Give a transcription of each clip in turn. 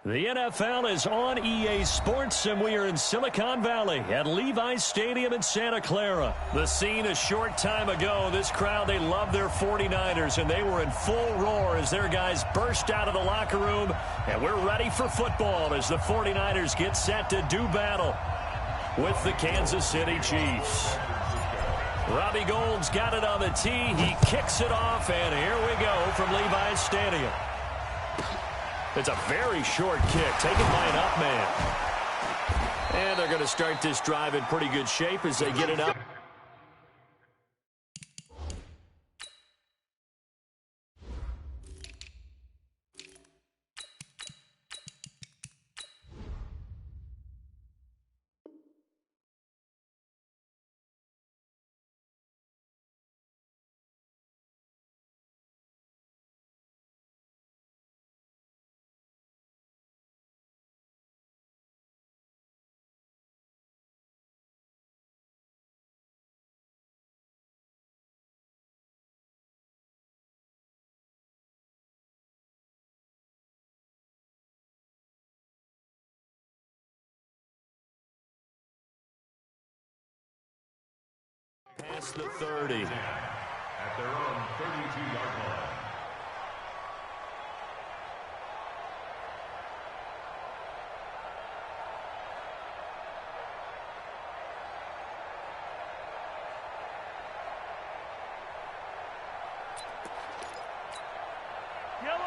The NFL is on EA Sports, and we are in Silicon Valley at Levi's Stadium in Santa Clara. The scene a short time ago, this crowd, they love their 49ers, and they were in full roar as their guys burst out of the locker room, and we're ready for football as the 49ers get set to do battle with the Kansas City Chiefs. Robbie Gould's got it on the tee. He kicks it off, and here we go from Levi's Stadium. It's a very short kick taken by an up man. And they're going to start this drive in pretty good shape as they get it up. Past the 30. At their own 32-yard line.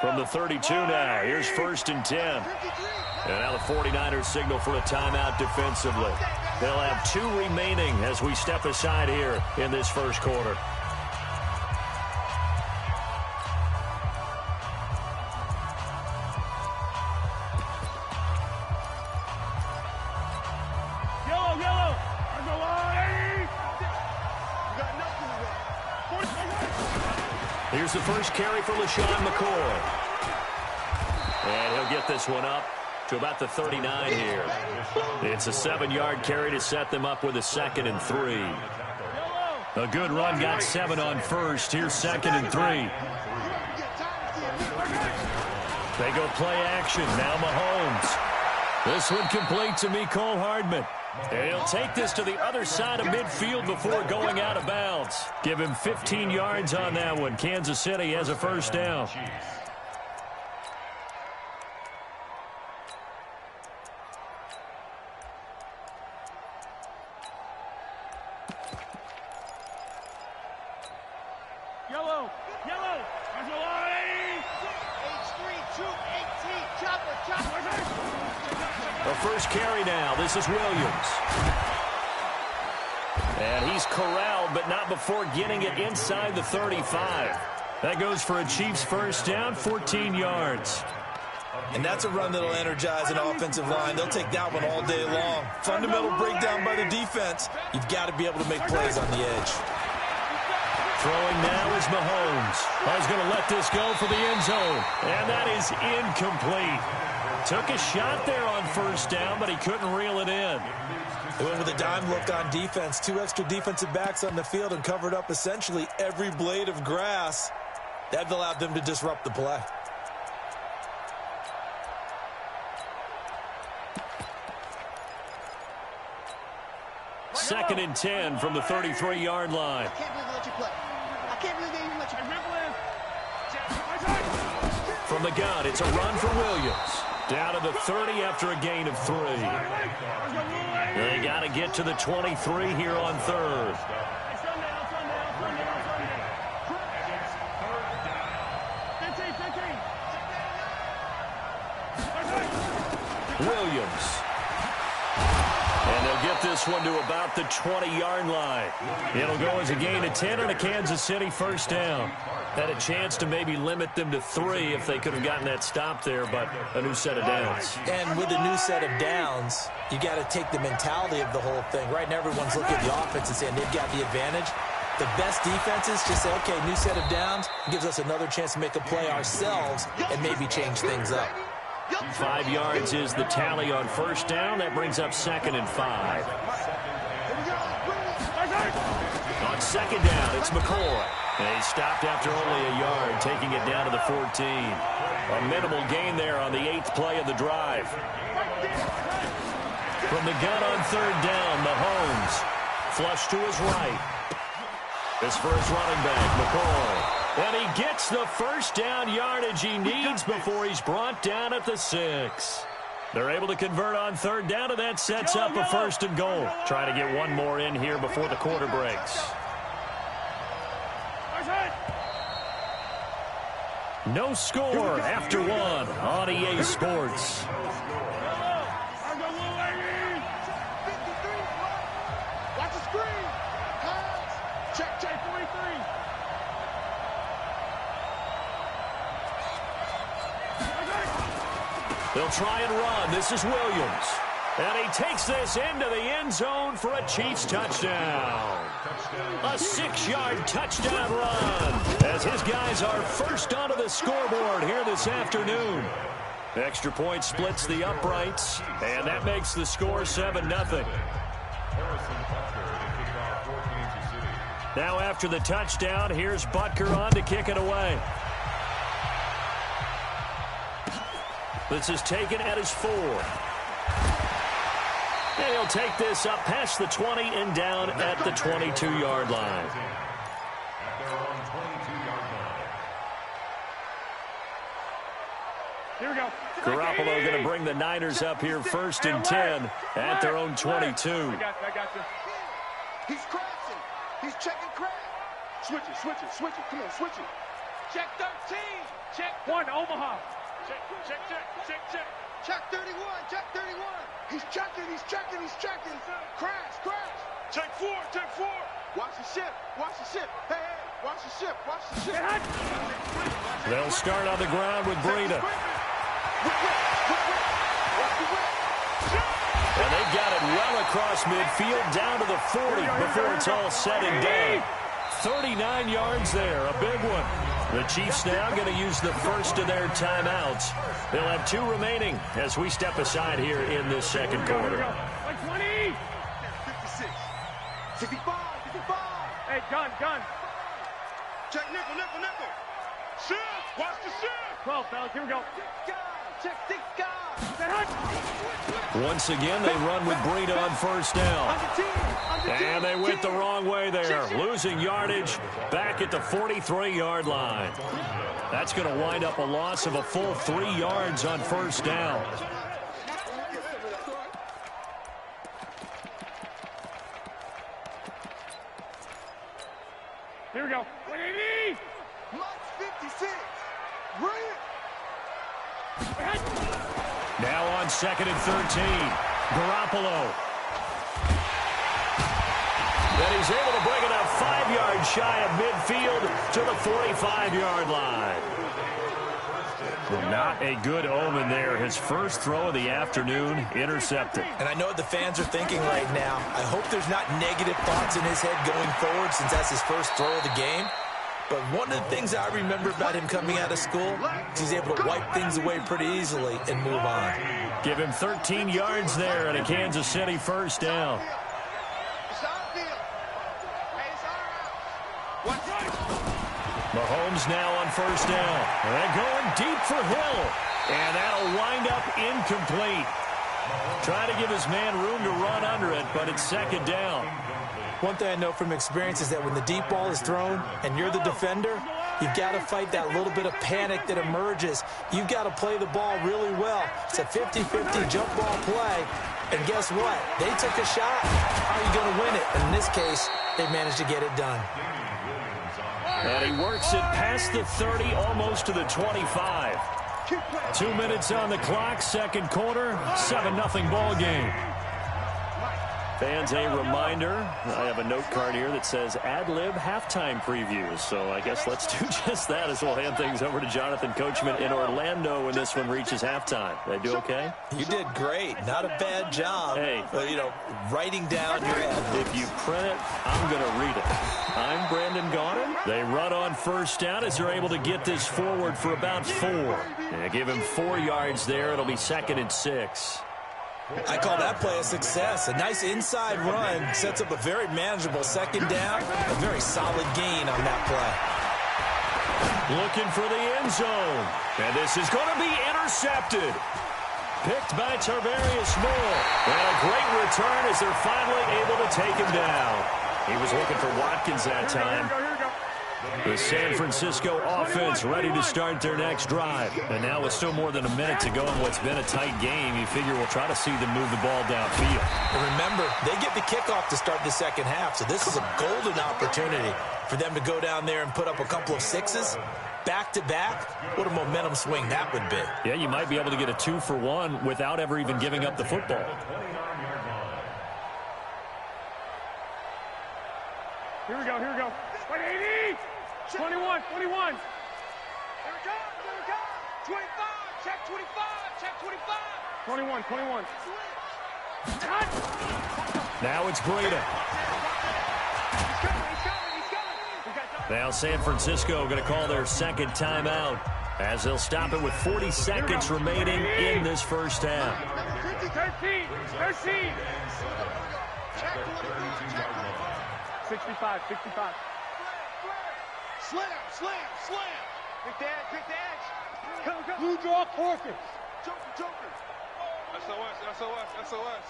From the 32 now, here's 1st and 10. And now the 49ers signal for a timeout defensively. They'll have 2 remaining as we step aside here in this first quarter. Here's the first carry for LaShawn McCoy. And he'll get this one up to about the 39 here. It's a 7-yard carry to set them up with a 2nd and 3. A good run got 7 on first. Here's 2nd and 3. They go play action. Now Mahomes. This one complete to Mecole Hardman. And he'll take this to the other side of midfield before going out of bounds. Give him 15 yards on that one. Kansas City has a first down. First carry now. This is Williams. And he's corralled, but not before getting it inside the 35. That goes for a Chiefs first down, 14 yards. And that's a run that'll energize an offensive line. They'll take that one all day long. Fundamental breakdown by the defense. You've got to be able to make plays on the edge. Throwing now is Mahomes. He's going to let this go for the end zone. And that is incomplete. Took a shot there on first down, but he couldn't reel it in. They went with a dime look on defense. 2 extra defensive backs on the field and covered up essentially every blade of grass. That allowed them to disrupt the play. Second and 10 from the 33-yard line. I can't believe they let you play. I can't believe they even let you play. From the gun, it's a run for Williams. Down to the 30 after a gain of 3. They got to get to the 23 here on 3rd. Williams. And they'll get this one to about the 20-yard line. It'll go as a gain of 10 on a Kansas City first down. Had a chance to maybe limit them to 3 if they could have gotten that stop there, but a new set of downs. And with a new set of downs, you got to take the mentality of the whole thing. Right now, everyone's looking at the offense and saying they've got the advantage. The best defenses just say, okay, new set of downs, gives us another chance to make a play ourselves and maybe change things up. 5 yards is the tally on first down. That brings up 2nd and 5. On second down, it's McCoy. And he stopped after only a yard, taking it down to the 14. A minimal gain there on the 8th play of the drive. From the gun on 3rd down, Mahomes. Flush to his right. His first running back, McCoy. And he gets the first down yardage he needs before he's brought down at the 6. They're able to convert on 3rd down, and that sets up a 1st and goal. Trying to get one more in here before the quarter breaks. No score after 1 on EA Sports. Watch the screen. Check, 43. They'll try and run. This is Williams. And he takes this into the end zone for a Chiefs touchdown. A 6-yard touchdown run as his guys are first onto the scoreboard here this afternoon. Extra point splits the uprights, and that makes the score 7-0. Now after the touchdown, here's Butker on to kick it away. This is taken at his 4. And he'll take this up past the 20 and down at the 22-yard line. Here we go. Garoppolo going to bring the Niners up here 1st and 10 at their own 22. I got you. He's crashing. He's checking crash. Switch it. Come on, switch it. Check 13. Check 1, Omaha. Check 31. Check 31. He's checking. Crash. Check 4. Watch the ship. Hey, watch the ship. They'll start on the ground with Breida. And they've got it well across midfield down to the 40 before it's all said and done. 39 yards there, a big one. The Chiefs now going to use the first of their timeouts. They'll have 2 remaining as we step aside here in this second quarter. 20. 56. 55. Hey, gun. Check nickel. Shift. Watch the shift. 12, fellas. Here we go. Check 6 guys. Once again, they run with Breida on 1st down. And they went the wrong way there, losing yardage back at the 43-yard line. That's going to wind up a loss of a full 3 yards on 1st down. Here we go. 180. Mike's 56. Bring it. Now on 2nd and 13, Garoppolo. Then he's able to bring it up 5 yards shy of midfield to the 45-yard line. Not a good omen there. His first throw of the afternoon intercepted. And I know what the fans are thinking right now. I hope there's not negative thoughts in his head going forward since that's his first throw of the game. But one of the things I remember about him coming out of school is he's able to wipe things away pretty easily and move on. Give him 13 yards there and a Kansas City first down. Mahomes now on 1st down. And going deep for Hill. And that'll wind up incomplete. Trying to give his man room to run under it, but it's 2nd down. One thing I know from experience is that when the deep ball is thrown and you're the defender, you've got to fight that little bit of panic that emerges. You've got to play the ball really well. It's a 50-50 jump ball play. And guess what? They took a shot. How are you going to win it? And in this case, they managed to get it done. And he works it past the 30, almost to the 25. 2 minutes on the clock, second quarter, 7-0 ball game. Fans, a reminder, I have a note card here that says ad-lib halftime previews. So I guess let's do just that as we'll hand things over to Jonathan Coachman in Orlando when this one reaches halftime. Did I do okay? You did great. Not a bad job. Hey. Writing down your ad. If you print it, I'm going to read it. I'm Brandon Gaudin. They run on 1st down as they're able to get this forward for about 4. And give him 4 yards there. It'll be 2nd and 6. I call that play a success. A nice inside run sets up a very manageable 2nd down. A very solid gain on that play. Looking for the end zone. And this is going to be intercepted. Picked by Tarvarius Moore. And a great return as they're finally able to take him down. He was looking for Watkins that time. The San Francisco offense ready to start their next drive. And now with still more than a minute to go in what's been a tight game, you figure we'll try to see them move the ball downfield. And remember, they get the kickoff to start the second half, so this is a golden opportunity for them to go down there and put up a couple of sixes. Back-to-back, what a momentum swing that would be. Yeah, you might be able to get a 2-for-1 without ever even giving up the football. Here we go, here we go. 180! 21, 21. Here we go, 25, check 25, check 25. 21, 21. Now it's Breida. Now San Francisco going to call their second timeout as they'll stop it with 40 seconds remaining in this first half. 13, 13. 65, 65. Slam, slam, slam. Big dash, big dash. Come, come. Blue draw Corkins. Joker, joker. SOS, SOS, SOS.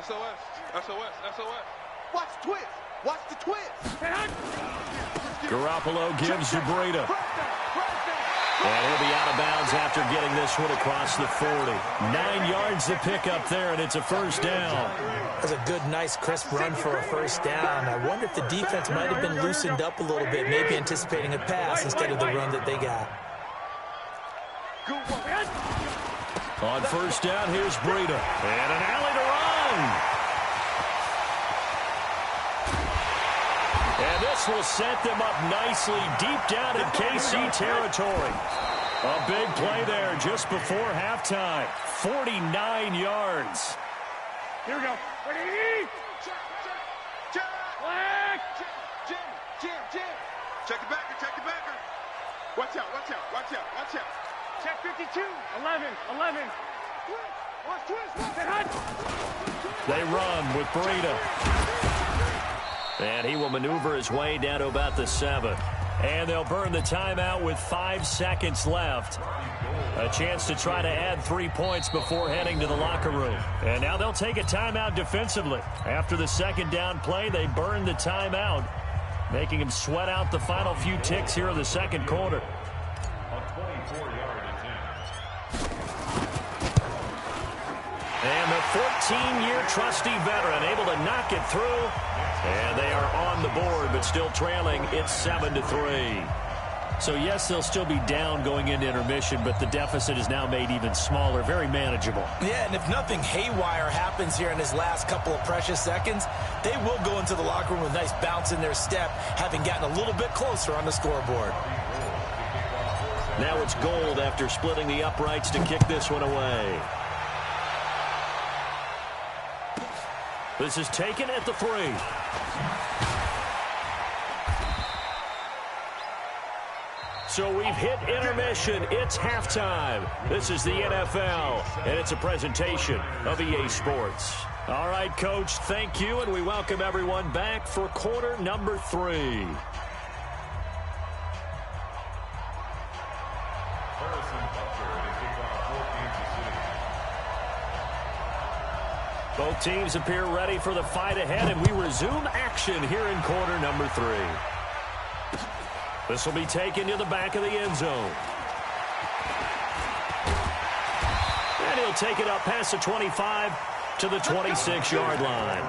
SOS, SOS, SOS. Watch the twist. Watch the twist. Garoppolo gives to Breida. And he'll be out of bounds after getting this one across the 40. 9 yards to pick up there, and it's a first down. That's a good, nice, crisp run for a first down. I wonder if the defense might have been loosened up a little bit, maybe anticipating a pass instead of the run that they got. On first down, here's Breida. And an alley to run. And this will set them up nicely deep down in KC territory. A big play there just before halftime. 49 yards. Here we go. 180! Flag! Jam. Check the backer, check the backer. Watch out, watch out, watch out, watch out. Check 52. 11, 11. Watch twist. They run with Breida. And he will maneuver his way down to about the 7. And they'll burn the timeout with 5 seconds left. A chance to try to add 3 points before heading to the locker room. And now they'll take a timeout defensively. After the second down play, they burn the timeout, making him sweat out the final few ticks here in the second quarter. And the 14-year trusty veteran able to knock it through. And they are on the board, but still trailing. It's 7-3. So, yes, they'll still be down going into intermission, but the deficit is now made even smaller, very manageable. Yeah, and if nothing haywire happens here in his last couple of precious seconds, they will go into the locker room with a nice bounce in their step, having gotten a little bit closer on the scoreboard. Now it's Gold after splitting the uprights to kick this one away. This is taken at the 3. So we've hit intermission. It's halftime. This is the NFL, and it's a presentation of EA Sports. All right, Coach, thank you, and we welcome everyone back for quarter number 3. Both teams appear ready for the fight ahead, and we resume action here in quarter number 3. This will be taken to the back of the end zone. And he'll take it up past the 25 to the 26-yard line.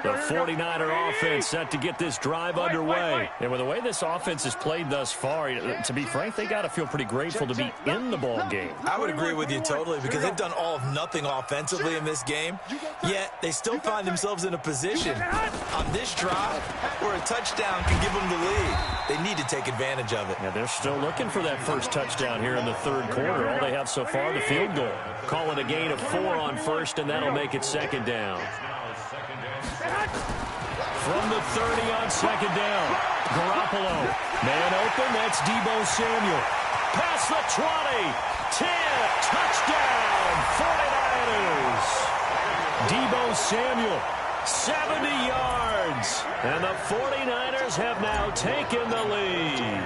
The 49er offense set to get this drive underway. And with the way this offense has played thus far, to be frank, they got to feel pretty grateful to be in the ball game. I would agree with you totally because they've done all of nothing offensively in this game, yet they still find themselves in a position on this drive where a touchdown can give them the lead. They need to take advantage of it. Yeah, they're still looking for that first touchdown here in the third quarter. All they have so far, the field goal. Calling a gain of 4 on first, and that'll make it second down. From the 30 on second down, Garoppolo. Man open, that's Deebo Samuel. Past the 20, 10, touchdown, 49ers. Deebo Samuel 70 yards. And the 49ers have now taken the lead.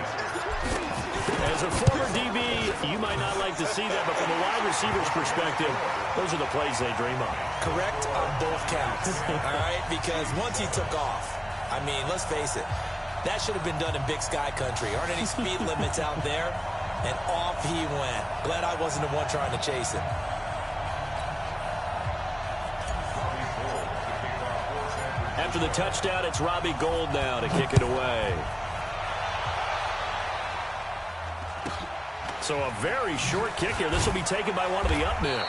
As a former DB, you might not like to see that, but from a wide receiver's perspective, those are the plays they dream of. Correct on both counts, all right? Because once he took off, I mean, let's face it, that should have been done in Big Sky country. Aren't any speed limits out there? And off he went. Glad I wasn't the one trying to chase him. After the touchdown, it's Robbie Gould now to kick it away. So a very short kick here. This will be taken by one of the up men.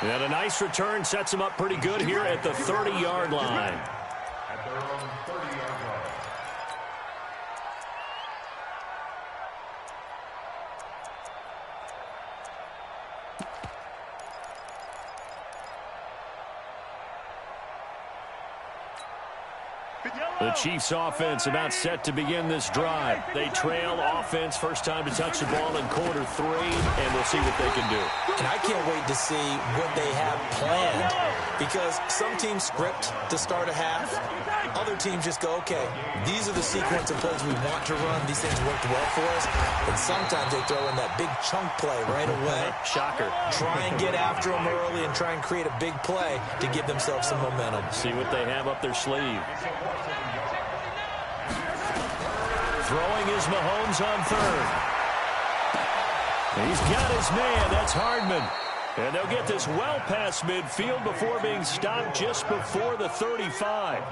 And a nice return sets him up pretty good here at the 30-yard line. At their own 30-yard line. The Chiefs offense about set to begin this drive. They trail offense, first time to touch the ball in quarter 3, and we'll see what they can do. And I can't wait to see what they have planned, because some teams script to start a half. Other teams just go, okay, these are the sequence of plays we want to run. These things worked well for us. And sometimes they throw in that big chunk play right away. Shocker. Try and get after them early and try and create a big play to give themselves some momentum. See what they have up their sleeve. Throwing is Mahomes on third. He's got his man. That's Hardman. And they'll get this well past midfield before being stopped just before the 35.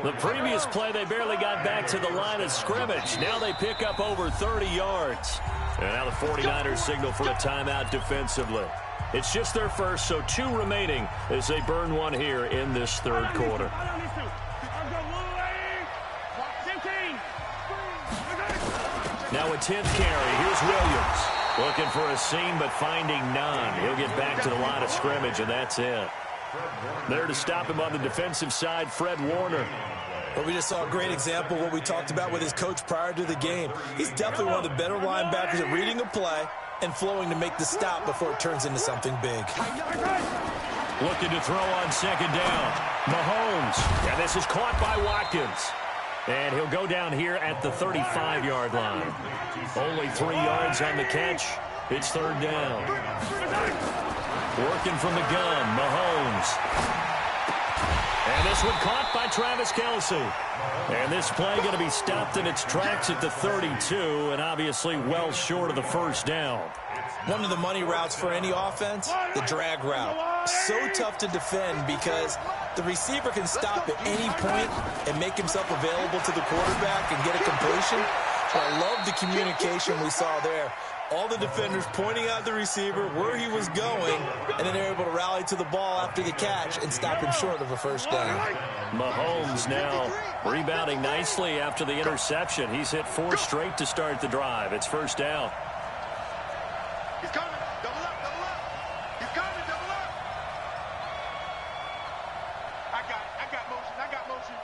The previous play, they barely got back to the line of scrimmage. Now they pick up over 30 yards. And now the 49ers signal for a timeout defensively. It's just their first, so 2 remaining as they burn one here in this third quarter. Now a 10th carry. Here's Williams. Looking for a seam, but finding none. He'll get back to the line of scrimmage, and that's it. There to stop him on the defensive side, Fred Warner. Well, we just saw a great example of what we talked about with his coach prior to the game. He's definitely one of the better linebackers at reading a play and flowing to make the stop before it turns into something big. Looking to throw on second down. Mahomes. And this is caught by Watkins. And he'll go down here at the 35-yard line. Only 3 yards on the catch. It's third down. Working from the gun, Mahomes. And this one caught by Travis Kelce. And this play going to be stopped in its tracks at the 32, and obviously well short of the first down. One of the money routes for any offense, the drag route. So tough to defend because the receiver can stop at any point and make himself available to the quarterback and get a completion. So I love the communication we saw there. All the defenders pointing out the receiver, where he was going, and then they're able to rally to the ball after the catch and stop him short of a first down. Mahomes now rebounding nicely after the interception. He's hit 4 straight to start the drive. It's first down. He's coming. Double up, double up. He's coming, double up. I got motion, I got motion.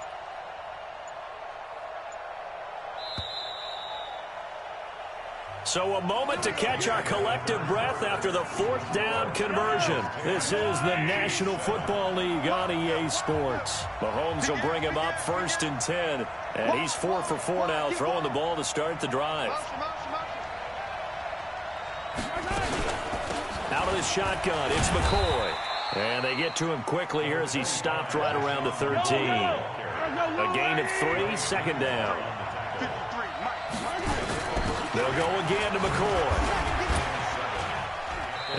So a moment to catch our collective breath after the 4th down conversion. This is the National Football League on EA Sports. Mahomes will bring him up 1st and 10. And he's 4 for 4 now, throwing the ball to start the drive. Out of the shotgun, it's McCoy. And they get to him quickly here as he's stopped right around the 13. A gain of 3, second down. They'll go again to McCoy.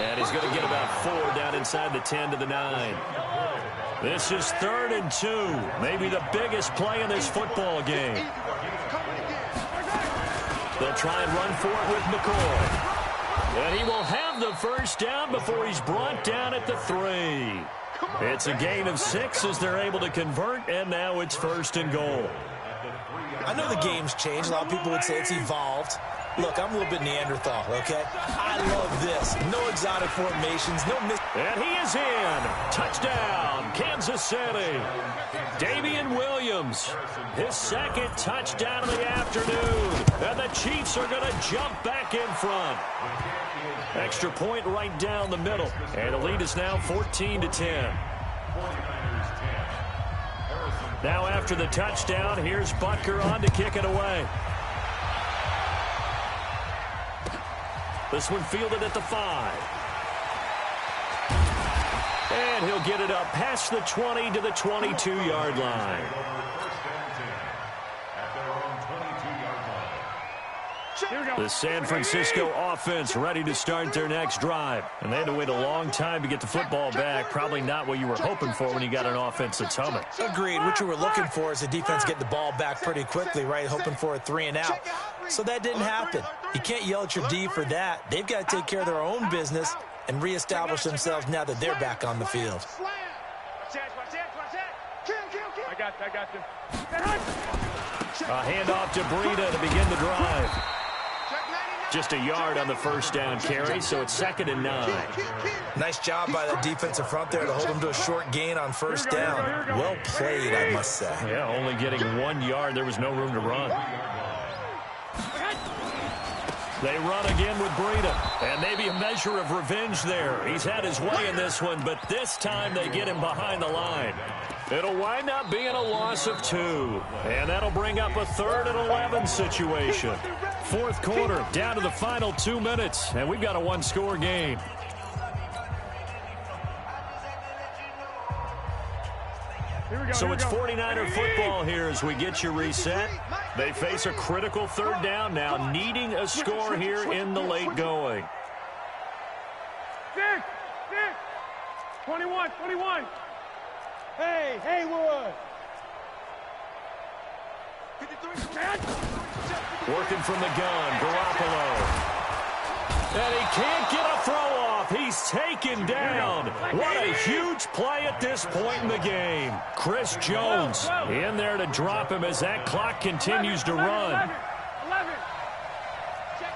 And he's going to get about 4 down inside the 10 to the 9. This is 3rd and 2. Maybe the biggest play in this football game. They'll try and run for it with McCoy. And he will have the first down before he's brought down at the 3. It's a gain of 6 as they're able to convert, and now it's 1st and goal. I know the game's changed. A lot of people would say it's evolved. Look, I'm a little bit Neanderthal, okay? I love this. No exotic formations, no miss. And he is in. Touchdown, Kansas City. Damian Williams, his 2nd touchdown of the afternoon. And the Chiefs are going to jump back in front. Extra point right down the middle. And the lead is now 14-10. Now after the touchdown, here's Butker on to kick it away. This one fielded at the 5. And he'll get it up past the 20 to the 22-yard line. The San Francisco offense ready to start their next drive. And they had to wait a long time to get the football back. Probably not what you were hoping for when you got an offense that's humming. Agreed. What you were looking for is the defense getting the ball back pretty quickly, right? Hoping for a 3-and-out. So that didn't happen. You can't yell at your D for that. They've got to take care of their own business and reestablish themselves now that they're back on the field. I got you. A handoff to Breida to begin the drive. Just a yard on the first down carry, so it's 2nd and 9. Nice job by the defensive front there to hold them to a short gain on first down. Well played, I must say. Yeah, only getting 1 yard. There was no room to run. They run again with Breida, and maybe a measure of revenge there. He's had his way in this one, but this time they get him behind the line. It'll wind up being a loss of 2, and that'll bring up a 3rd and 11 situation. 4th quarter, down to the final 2 minutes, and we've got a 1-score game. So it's 49er football here as we get you reset. They face a critical 3rd down now, needing a score here in the late going. 21. Hey, Haywood. Working from the gun, Garoppolo. And he can't get a throw off. He's taken down. What a huge play at this point in the game. Chris Jones in there to drop him as that clock continues to run. 11. Check.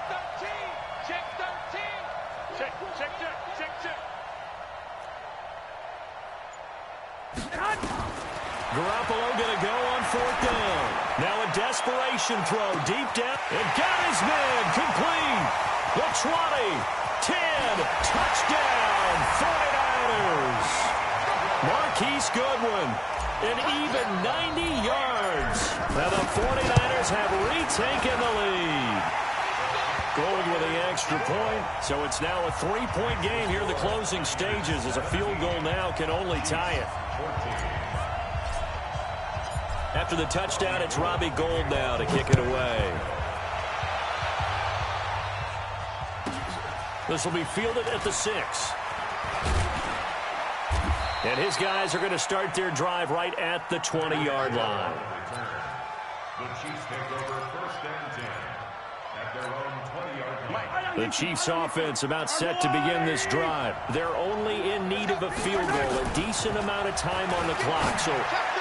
Garoppolo going to go on 4th down. Now a desperation throw deep down. And got his man complete. The 20, 10, touchdown, 49ers. Marquise Goodwin, an even 90 yards. Now the 49ers have retaken the lead. Going with the extra point, so it's now a 3-point game here in the closing stages as a field goal now can only tie it. After the touchdown, it's Robbie Gould now to kick it away. This will be fielded at the 6. And his guys are going to start their drive right at the 20-yard line. The Chiefs take over 1st and 10 at their own 20-yard line. The Chiefs offense about set to begin this drive. They're only in need of a field goal, a decent amount of time on the clock. So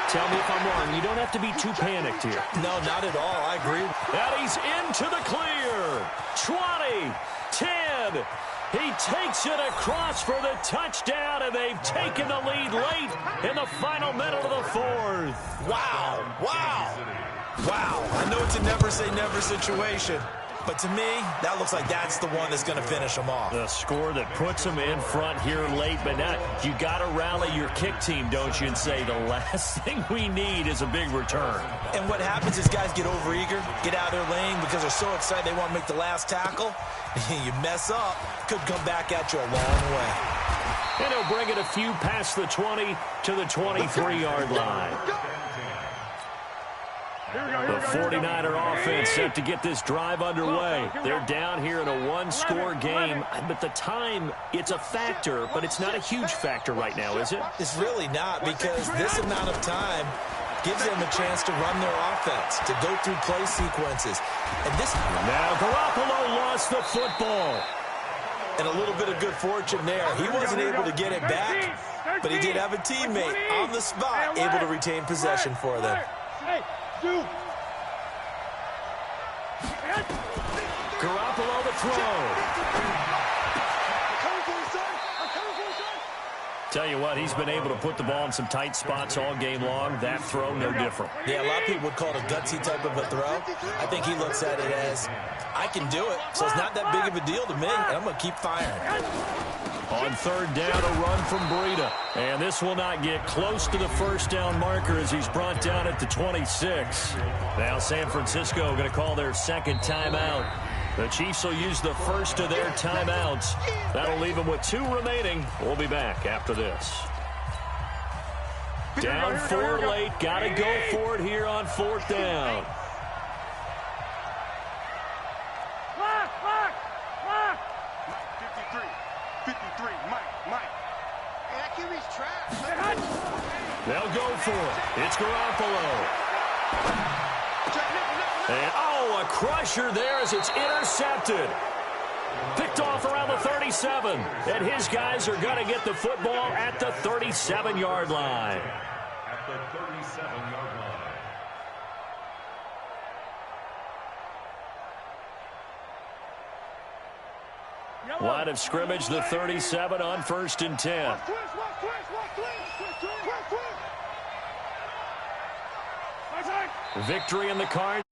tell me if I'm wrong. You don't have to be too panicked here. No, not at all. I agree. And he's into the clear. 20, 10. He takes it across for the touchdown, and they've taken the lead late in the final minute of the 4th. Wow. I know it's a never-say-never situation, but to me, that looks like that's the one that's going to finish them off. The score that puts them in front here late, but now you got to rally your kick team, don't you, and say the last thing we need is a big return. And what happens is guys get overeager, get out of their lane because they're so excited they want to make the last tackle. You mess up, could come back at you a long way. And he'll bring it a few past the 20 to the 23-yard line. The 49er offense set to get this drive underway. They're down here in a 1-score game, but the time, it's a factor, but it's not a huge factor right now, is it? It's really not, because this amount of time gives them a chance to run their offense, to go through play sequences. And this now Garoppolo lost the football. And a little bit of good fortune there. He wasn't able to get it back, but he did have a teammate on the spot able to retain possession for them. Garoppolo the throw. Tell you what, he's been able to put the ball in some tight spots all game long. That throw, no different. Yeah, a lot of people would call it a gutsy type of a throw. I think he looks at it as, I can do it, so it's not that big of a deal to me, and I'm going to keep firing. On third down, a run from Breida. And this will not get close to the first down marker as he's brought down at the 26. Now San Francisco going to call their second timeout. The Chiefs will use the first of their timeouts. That'll leave them with 2 remaining. We'll be back after this. Down 4 late. Got to go for it here on 4th down. They'll go for it. It's Garoppolo. And, a crusher there as it's intercepted. Picked off around the 37. And his guys are going to get the football at the 37-yard line. At the 37-yard line. Line of scrimmage, the 37 on 1st and 10. Victory in the cards.